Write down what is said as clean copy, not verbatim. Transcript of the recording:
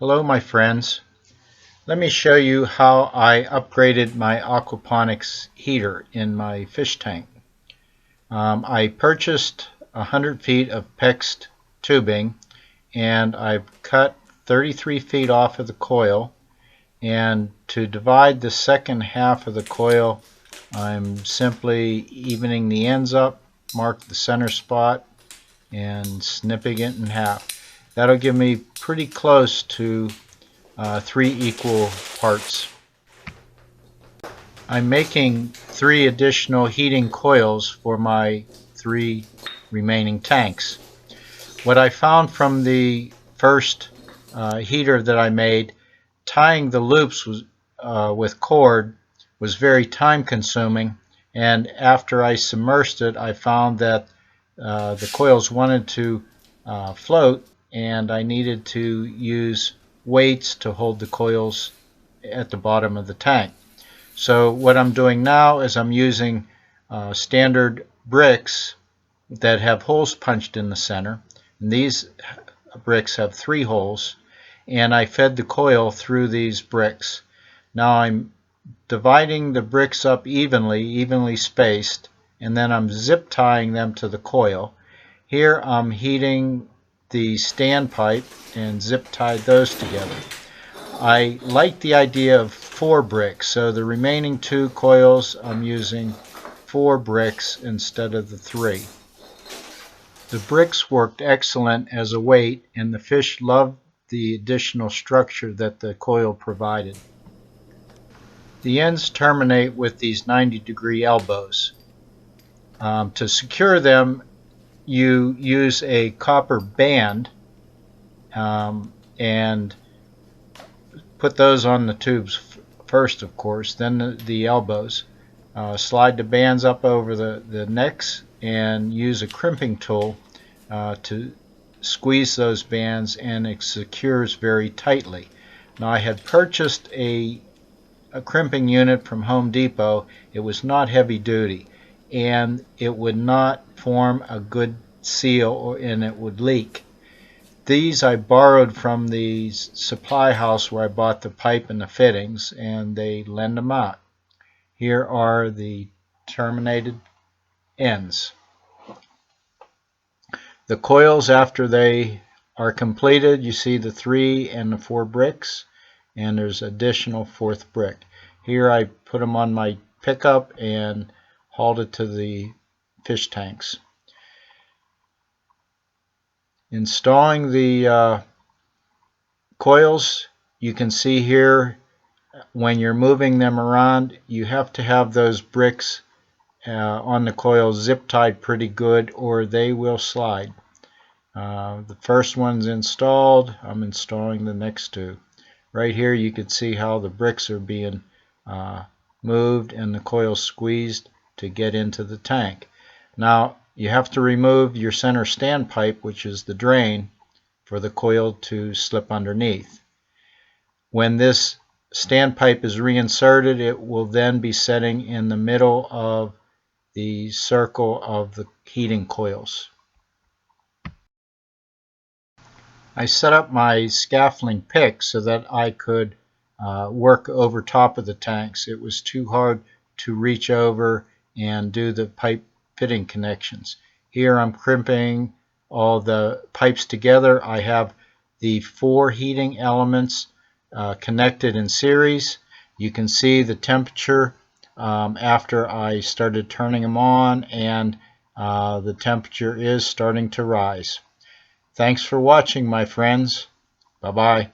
Hello my friends. Let me show you how I upgraded my aquaponics heater in my fish tank. I purchased 100 feet of PEX tubing and I've cut 33 feet off of the coil, and to divide the second half of the coil I'm simply evening the ends up, mark the center spot, and snipping it in half. That'll give me pretty close to 3 equal parts. I'm making 3 additional heating coils for my 3 remaining tanks. What I found from the first heater that I made, tying the loops with cord was very time consuming, and after I submersed it I found that the coils wanted to float, and I needed to use weights to hold the coils at the bottom of the tank. So what I'm doing now is I'm using standard bricks that have holes punched in the center, and these bricks have 3 holes, and I fed the coil through these bricks. Now I'm dividing the bricks up evenly spaced, and then I'm zip tying them to the coil. Here I'm heating the standpipe and zip tied those together. I like the idea of 4 bricks, so the remaining 2 coils I'm using 4 bricks instead of the 3. The bricks worked excellent as a weight, and the fish loved the additional structure that the coil provided. The ends terminate with these 90-degree elbows. To secure them, you use a copper band and put those on the tubes first, of course, then the elbows. Slide the bands up over the necks and use a crimping tool to squeeze those bands, and it secures very tightly. Now I had purchased a crimping unit from Home Depot. It was not heavy duty, and it would not form a good seal and it would leak. These I borrowed from the supply house where I bought the pipe and the fittings, and they lend them out. Here are the terminated ends. The coils, after they are completed, you see the 3 and the 4 bricks, and there's additional 4th brick. Here I put them on my pickup and hauled it to the fish tanks. Installing the coils, you can see here when you're moving them around, you have to have those bricks on the coils zip tied pretty good, or they will slide. The first one's installed. I'm installing the next 2. Right here you can see how the bricks are being moved and the coil squeezed to get into the tank. Now you have to remove your center standpipe, which is the drain, for the coil to slip underneath. When this standpipe is reinserted, it will then be setting in the middle of the circle of the heating coils. I set up my scaffolding pick so that I could work over top of the tanks. It was too hard to reach over and do the pipe fitting connections. Here I'm crimping all the pipes together. I have the 4 heating elements connected in series. You can see the temperature after I started turning them on, and the temperature is starting to rise. Thanks for watching, my friends. Bye-bye.